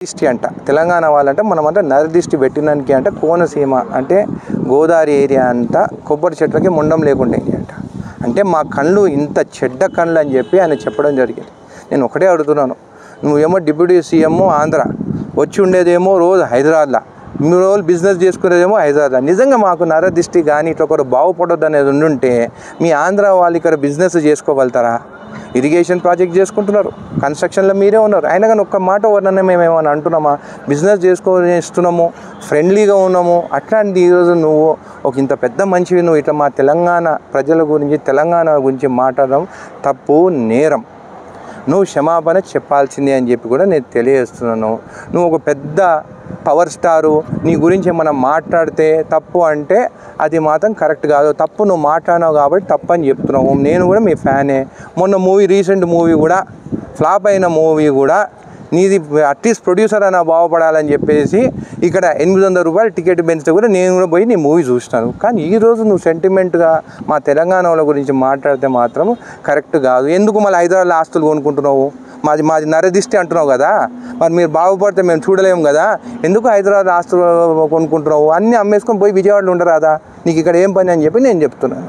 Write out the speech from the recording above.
దిష్టి అంట తెలంగాణ వాళ్ళంటే మనమంటే నరదిష్టి పెట్టినానికి అంటే కోనసీమ అంటే గోదావరి ఏరియా అంతా కొబ్బరి చెట్లకి ముండం లేకుండా అంట. అంటే మా కళ్ళు ఇంత చెడ్డ కళ్ళు అని చెప్పి ఆయన చెప్పడం జరిగింది. నేను ఒకటే అడుగుతున్నాను, నువ్వేమో డిప్యూటీ సీఎం ఆంధ్ర, వచ్చి ఉండేదేమో రోజు హైదరాబాద్లో, మీ రోజు బిజినెస్ చేసుకునేదేమో హైదరాబాద్లో. నిజంగా మాకు నరదిష్టి కానీ ఇట్లా ఒకరు బాగుపడొద్దు అనేది ఉండుంటే మీ ఆంధ్ర వాళ్ళు ఇక్కడ బిజినెస్ చేసుకోగలుగుతారా? ఇరిగేషన్ ప్రాజెక్ట్ చేసుకుంటున్నారు, కన్స్ట్రక్షన్లో మీరే ఉన్నారు. అయినా కానీ ఒక్క మాట ఎవరినన్నా మేము ఏమైనా అంటున్నామా? బిజినెస్ చేసుకొనిస్తున్నాము, ఫ్రెండ్లీగా ఉన్నాము. అట్లాంటి ఈరోజు నువ్వు ఒక ఇంత పెద్ద మనిషివి, నువ్వు ఇట్లా మా తెలంగాణ ప్రజల గురించి తెలంగాణ గురించి మాట్లాడడం తప్పు, నేరం. నువ్వు క్షమాపణ చెప్పాల్సిందే అని చెప్పి కూడా నేను తెలియజేస్తున్నాను. నువ్వు ఒక పెద్ద పవర్ స్టారు, నీ గురించి ఏమైనా మాట్లాడితే తప్పు అంటే అది మాత్రం కరెక్ట్ కాదు. తప్పు నువ్వు మాట్లాడినావు కాబట్టి తప్పు అని చెప్తున్నావు. నేను కూడా మీ ఫ్యానే. మొన్న రీసెంట్ మూవీ కూడా ఫ్లాప్ అయిన మూవీ కూడా నీది అట్లీస్ట్ ప్రొడ్యూసర్ అయినా బాగుపడాలని చెప్పేసి ఇక్కడ 800 రూపాయలు టికెట్ పెంచితే కూడా నేను కూడా పోయి నీ మూవీ చూస్తాను. కానీ ఈరోజు నువ్వు సెంటిమెంట్గా మా తెలంగాణ వాళ్ళ గురించి మాట్లాడితే మాత్రం కరెక్ట్ కాదు. ఎందుకు మళ్ళీ హైదరాబాద్లో ఆస్తులు కొనుక్కుంటున్నావు? మాది నరదిష్టి అంటున్నావు కదా, మరి మీరు బాగుపడితే మేము చూడలేము కదా, ఎందుకు హైదరాబాద్ ఆస్తులు కొనుక్కుంటున్నావు? అన్నీ అమ్మేసుకొని పోయి విజయవాడలో ఉండరాదా? నీకు ఇక్కడ ఏం పని అని చెప్పి నేను చెప్తున్నాను.